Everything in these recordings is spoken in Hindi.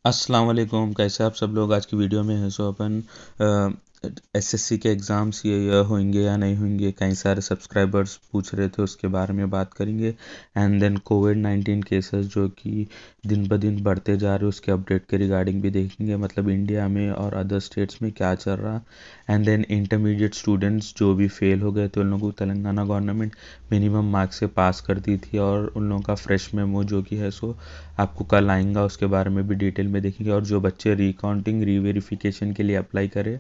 अस्सलाम वालेकुम। कैसे आप सब लोग। आज की वीडियो में है सो अपन एसएससी के एग्ज़ाम्स ये होंगे या नहीं होंगे, कई सारे सब्सक्राइबर्स पूछ रहे थे, उसके बारे में बात करेंगे। एंड देन कोविड-19 केसेस जो कि दिन ब दिन बढ़ते जा रहे, उसके अपडेट के रिगार्डिंग भी देखेंगे, मतलब इंडिया में और अदर स्टेट्स में क्या चल रहा। एंड देन इंटरमीडिएट स्टूडेंट्स जो भी फेल हो गए थे उन लोगों को तेलंगाना गवर्नमेंट मिनिमम मार्क्स से पास कर दी थी, और उन लोगों का फ्रेश मेमो जो कि है सो आपको कल आएगा, उसके बारे में भी डिटेल में देखेंगे। और जो बच्चे रिकाउंटिंग रीवेरिफिकेशन के लिए अप्लाई करे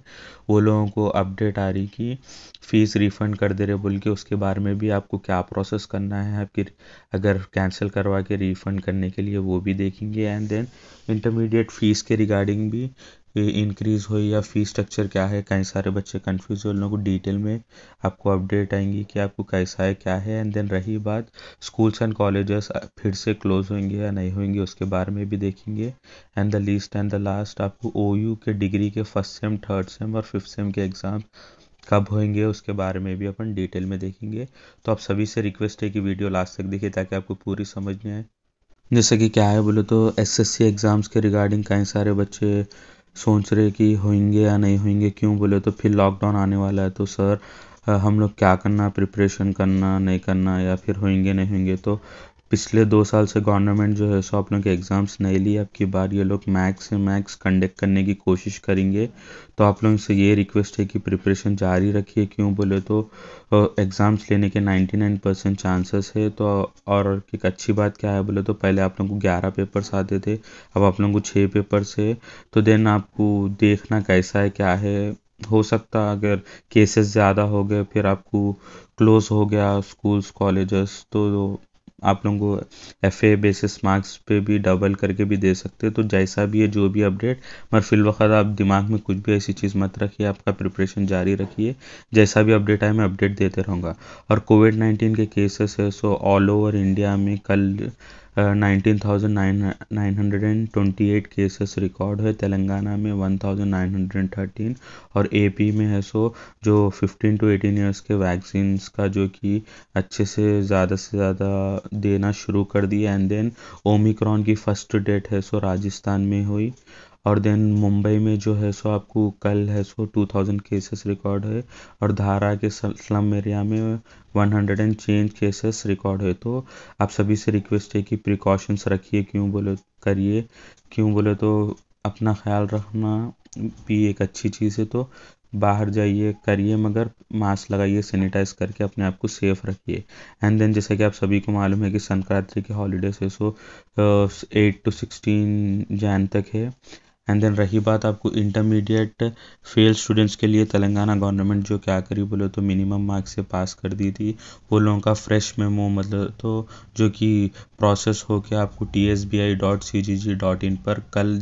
वो लोगों को अपडेट आ रही कि फ़ीस रिफ़ंड कर दे रहे बोल के, उसके बारे में भी आपको क्या प्रोसेस करना है आपकी अगर कैंसिल करवा के रिफ़ंड करने के लिए, वो भी देखेंगे। एंड देन इंटरमीडिएट फ़ीस के रिगार्डिंग भी इंक्रीज़ हुई या फ़ीस स्ट्रक्चर क्या है, कई सारे बच्चे कंफ्यूज हो, उन लोगों को डिटेल में आपको अपडेट आएंगी कि आपको कैसा है क्या है। एंड देन रही बात स्कूल्स एंड कॉलेजेस फिर से क्लोज होंगे या नहीं होंगे, उसके बारे में भी देखेंगे। And the least and the last आपको ओयू के डिग्री के फर्स्ट सेम, थर्ड सेम और फिफ्थ सेम के एग्ज़ाम कब होंगे, उसके बारे में भी अपन डिटेल में देखेंगे। तो आप सभी से रिक्वेस्ट है कि वीडियो लास्ट तक देखिए ताकि आपको पूरी समझ में आए। जैसे कि क्या है बोले तो एसएससी एग्ज़ाम्स के रिगार्डिंग कई सारे बच्चे सोच रहे कि होंगे या नहीं होंगे। क्यों बोले तो फिर लॉकडाउन आने वाला है, तो सर हम लोग क्या करना, प्रिपरेशन करना नहीं करना, या फिर होंगे नहीं होंगे। तो पिछले 2 साल से गवर्नमेंट जो है सो आप लोग के एग्ज़ाम्स नहीं ली, अब की बार ये लोग मैक्स से मैक्स कंडक्ट करने की कोशिश करेंगे। तो आप लोगों से ये रिक्वेस्ट है कि प्रिपरेशन जारी रखिए। क्यों बोले तो एग्ज़ाम्स लेने के 99% चांसेस है। तो और एक अच्छी बात क्या है बोले तो पहले आप लोगों को 11 पेपर्स आते थे, अब आप लोगों को 6 पेपर्स है। तो देन आपको देखना कैसा है क्या है। हो सकता अगर केसेस ज़्यादा हो गए फिर आपको क्लोज हो गया स्कूल्स कॉलेजेस, तो आप लोगों को एफए बेसिस मार्क्स पे भी डबल करके भी दे सकते हैं। तो जैसा भी है जो भी अपडेट, मगर फिलवक्त आप दिमाग में कुछ भी ऐसी चीज़ मत रखिए, आपका प्रिपरेशन जारी रखिए। जैसा भी अपडेट आए मैं अपडेट देते रहूँगा। और कोविड-19 के केसेस है सो ऑल ओवर इंडिया में कल 19,928 केसेस रिकॉर्ड है, तेलंगाना में 1,913, और एपी में है सो जो 15 to 18 ईयर्स के वैक्सीन्स का जो कि अच्छे से ज़्यादा देना शुरू कर दिया। एंड देन ओमिक्रॉन की फर्स्ट डेट है सो राजस्थान में हुई। और देन मुंबई में जो है सो आपको कल है सो 2000 केसेस रिकॉर्ड है, और धारा के स्लम एरिया में 100 एंड चेंज केसेस रिकॉर्ड है। तो आप सभी से रिक्वेस्ट है कि प्रिकॉशंस रखिए। क्यों बोले करिए, क्यों बोले तो अपना ख्याल रखना भी एक अच्छी चीज़ है। तो बाहर जाइए करिए, मगर मास्क लगाइए, सैनिटाइज करके अपने आप को सेफ रखिए। एंड देन जैसे कि आप सभी को मालूम है कि संक्रांति के हॉलीडेज है सो 8 to 16 जैन तक है। एंड देन रही बात आपको इंटरमीडिएट फेल स्टूडेंट्स के लिए, तेलंगाना गवर्नमेंट जो क्या करी बोले तो मिनिमम मार्क्स से पास कर दी थी वो लोगों का फ्रेश मेमो, मतलब तो जो कि प्रोसेस हो के आपको tsbi.cgg.in पर कल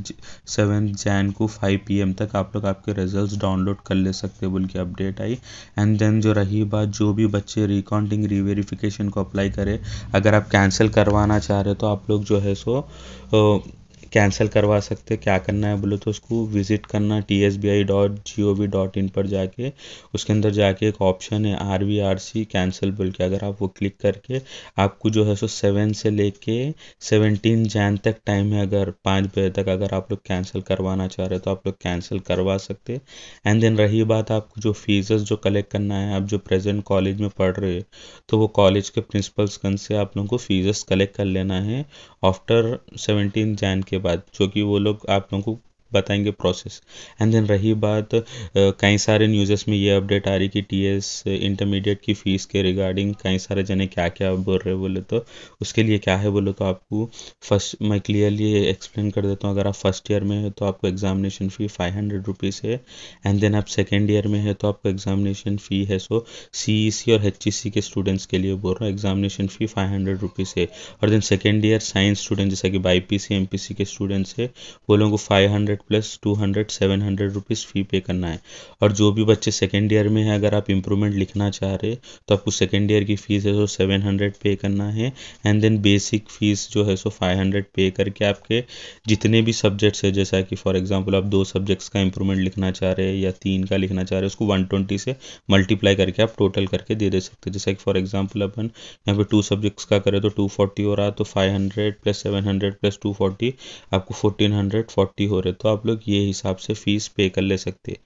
7 जैन को 5 PM तक आप लोग आपके रिजल्ट्स डाउनलोड कर ले सकते बोल के अपडेट आई। एंड देन जो रही बात, जो भी बच्चे रिकाउंटिंग रीवेरिफिकेशन को अप्लाई करे, अगर आप कैंसिल करवाना चाह रहे तो आप लोग जो है सो कैंसिल करवा सकते। क्या करना है बोलो तो उसको विज़िट करना tsbi.gov.in पर जाके, उसके अंदर जाके एक ऑप्शन है RVRC कैंसिल बोल के, अगर आप वो क्लिक करके आपको जो है सो 7 से लेके 17 जैन तक टाइम है, अगर 5 बजे तक अगर आप लोग कैंसिल करवाना चाह रहे हो तो आप लोग कैंसिल करवा सकते। एंड देन रही बात आपको जो फीसेस जो कलेक्ट करना है, आप जो प्रेजेंट कॉलेज में पढ़ रहे हो तो वो कॉलेज के प्रिंसिपल्स गन से आप लोगों को फीसेस कलेक्ट कर लेना है आफ्टर 17 जैन के बाद, जो कि वो लोग आप लोगों को बताएंगे प्रोसेस। एंड देन रही बात कई सारे न्यूज़ेस में ये अपडेट आ रही कि टीएस इंटरमीडिएट की फ़ीस के रिगार्डिंग कई सारे जने क्या क्या बोल रहे बोले तो उसके लिए क्या है बोले तो आपको फर्स्ट मैं क्लियरली एक्सप्लेन कर देता हूँ। अगर आप फर्स्ट ईयर में है तो आपको एग्जामिनेशन फ़ी 500 रुपीज़ है। एंड देन आप सेकेंड ईयर में है तो आपको एग्जामिनेशन फ़ी है सो CEC और HEC के स्टूडेंट्स के लिए बोल रहा हूँ, एग्जामिनेशन फ़ी 500 रुपीज़ है। और then second year science student जैसे कि BIPC MPC के स्टूडेंट्स है वो लोगों को 500 500 प्लस 200 700 रुपीज़ फ़ी पे करना है। और जो भी बच्चे सेकेंड ईयर में है, अगर आप इम्प्रूवमेंट लिखना चाह रहे तो आपको सेकेंड ईयर की फ़ीस है सो 700 पे करना है। एंड देन बेसिक फ़ीस जो है सो 500 पे करके आपके जितने भी सब्जेक्ट्स है, जैसा कि फॉर एग्जांपल आप 2 सब्जेक्ट्स का इम्प्रूवमेंट लिखना चाह रहे हैं या 3 का लिखना चाह रहे हैं, उसको 120 से मल्टीप्लाई करके आप टोटल करके दे सकते हैं। जैसा कि फॉर एग्जांपल अपन यहाँ पे 2 सब्जेक्ट्स का करें तो 240 हो रहा, तो 500 प्लस 700 प्लस 240 आपको 1440 हो रहे, तो आप लोग ये हिसाब से फ़ीस पे कर ले सकते हैं।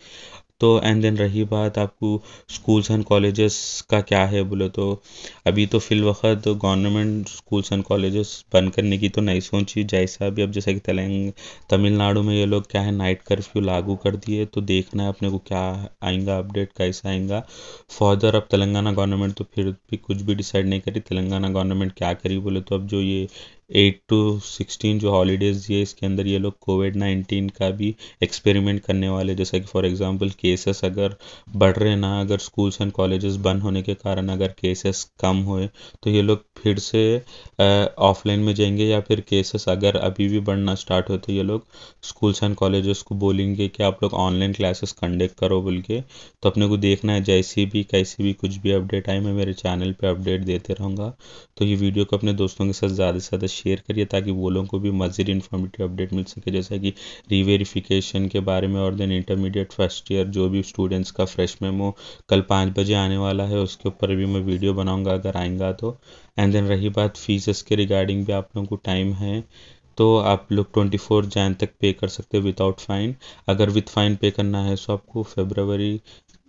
तो एंड देन रही बात आपको स्कूल्स एंड कॉलेजेस का क्या है बोले तो, अभी तो फिल वक्त गवर्नमेंट स्कूल्स एंड कॉलेजेस बंद करने की तो नहीं सोची, जैसा भी अब जैसा कि तमिलनाडु में ये लोग क्या है नाइट कर्फ्यू लागू कर दिए, तो देखना है अपने को क्या आएगा अपडेट, कैसा आएगा फर्दर। अब तेलंगाना गवर्नमेंट तो फिर भी कुछ भी डिसाइड नहीं करी, तेलंगाना गवर्नमेंट क्या करी बोले तो अब जो ये 8 to 16 जो हॉलीडेज़ दिए, इसके अंदर ये लोग कोविड-19 का भी एक्सपेरिमेंट करने वाले। जैसा कि फॉर एग्जांपल केसेस अगर बढ़ रहे ना, अगर स्कूल्स एंड कॉलेजेस बंद होने के कारण अगर केसेस कम हुए तो ये लोग फिर से ऑफलाइन में जाएंगे, या फिर केसेस अगर अभी भी बढ़ना स्टार्ट हो तो ये लोग स्कूल्स एंड कॉलेजेस को बोलेंगे कि आप लोग ऑनलाइन क्लासेस कंडक्ट करो बोल के। तो अपने को देखना है, जैसी भी कैसी भी कुछ भी अपडेट आए मैं मेरे चैनल पे अपडेट देते रहूँगा। तो ये वीडियो को अपने दोस्तों के साथ ज़्यादा से ज़्यादा शेयर करिए ताकि वो लोगों को भी मज़ीद इन्फॉर्मेटिव अपडेट मिल सके, जैसा कि रीवेरिफिकेशन के बारे में। और देन इंटरमीडिएट फर्स्ट ईयर जो भी स्टूडेंट्स का फ्रेश मेमो कल 5 बजे आने वाला है, उसके ऊपर भी मैं वीडियो बनाऊंगा अगर आएगा तो। एंड देन रही बात फीसेस के रिगार्डिंग भी आप लोगों को टाइम है, तो आप लोग 24 जैन तक पे कर सकते हैं विदाउट फाइन। अगर विथ फाइन पे करना है तो आपको फरवरी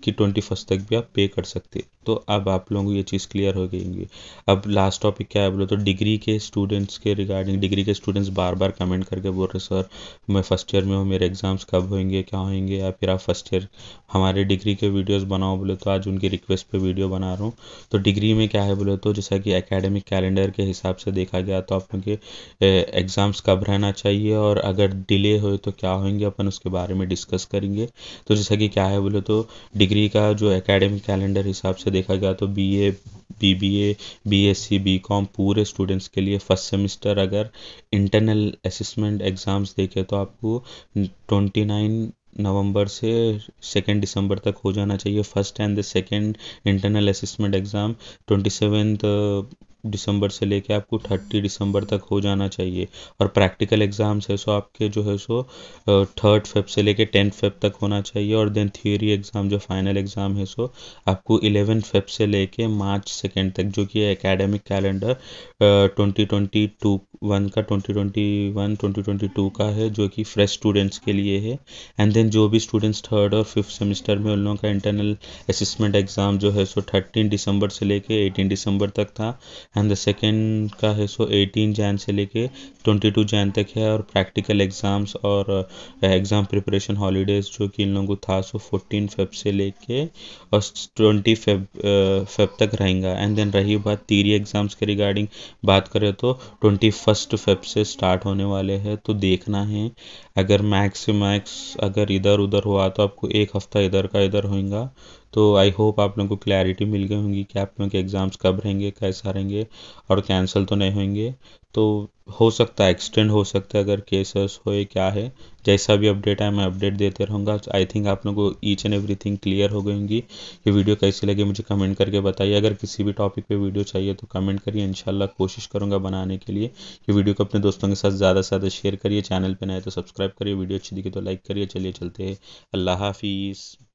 कि 21 तक भी आप पे कर सकते हैं। तो अब आप लोगों को ये चीज़ क्लियर हो गई। अब लास्ट टॉपिक क्या है बोलो तो डिग्री के स्टूडेंट्स के रिगार्डिंग, डिग्री के स्टूडेंट्स बार बार कमेंट करके बोल रहे सर मैं फर्स्ट ईयर में हूँ, मेरे एग्ज़ाम्स कब होंगे, क्या होंगे, या फिर आप फर्स्ट ईयर हमारे डिग्री के वीडियोस बनाओ बोले, तो आज उनकी रिक्वेस्ट पे वीडियो बना रहा हूँ। तो डिग्री में क्या है बोले तो, जैसा कि एकेडमिक कैलेंडर के हिसाब से देखा गया तो आप लोग के एग्ज़ाम्स कब रहना चाहिए और अगर डिले हो तो क्या होंगे, अपन उसके बारे में डिस्कस करेंगे। तो जैसा कि क्या है बोले तो डिग्री का जो एकेडमिक कैलेंडर हिसाब से देखा गया तो बीए, बीबीए, बीएससी, बीकॉम पूरे स्टूडेंट्स के लिए फर्स्ट सेमेस्टर अगर इंटरनल असेसमेंट एग्ज़ाम्स देखे तो आपको 29 नवंबर से 2 दिसंबर तक हो जाना चाहिए। First and the second internal assessment exam 27 दिसंबर से लेके आपको 30 दिसंबर तक हो जाना चाहिए। और प्रैक्टिकल एग्ज़ाम्स है सो आपके जो है सो 3 फेब से लेके 10 फेब तक होना चाहिए। और देन थियोरी एग्ज़ाम जो फाइनल एग्ज़ाम है सो आपको 11 फेब से लेके मार्च 2 तक, जो कि एकेडमिक कैलेंडर 2021 का 2022 का है, जो कि फ्रेश स्टूडेंट्स के लिए है। एंड देन जो भी स्टूडेंट्स 3rd और 5th सेमेस्टर में उन लोगों का इंटरनल असेसमेंट एग्ज़ाम जो है सो 13 दिसंबर से लेके 18 दिसंबर तक था। एंड द सेकेंड का है सो 18 जैन से लेके 22 जैन तक है। और प्रैक्टिकल एग्ज़ाम्स और एग्ज़ाम प्रिपरेशन हॉलीडेज़ जो कि इन लोगों को था सो 14 फेब से लेके और 20 फेब तक रहेगा। एंड देन रही बात थियरी एग्ज़ाम्स के रिगार्डिंग बात करें तो 21 फेब से स्टार्ट होने वाले हैं। तो देखना है, अगर मैक्स से मैक्स अगर इधर उधर हुआ तो आपको एक हफ़्ता इधर का इधर होगा। तो आई होप आप लोगों को क्लैरिटी मिल गई होंगी कि आप लोगों के एग्ज़ाम्स कब रहेंगे, कैसा रहेंगे, और कैंसिल तो नहीं होंगे। तो हो सकता है एक्सटेंड हो सकता है अगर केसेस होए क्या है। जैसा भी अपडेट है मैं अपडेट देते रहूँगा। आई थिंक आप लोगों को ईच एंड एवरीथिंग क्लियर हो गई होंगी। ये वीडियो कैसी लगी मुझे कमेंट करके बताइए। अगर किसी भी टॉपिक पे वीडियो चाहिए तो कमेंट करिए, इंशाल्लाह कोशिश करूँगा बनाने के लिए। ये वीडियो को अपने दोस्तों के साथ ज़्यादा से ज़्यादा शेयर करिए, चैनल पर नए तो सब्सक्राइब करिए, वीडियो अच्छी दिखी तो लाइक करिए। चलिए चलते हैं, अल्लाह हाफिज़।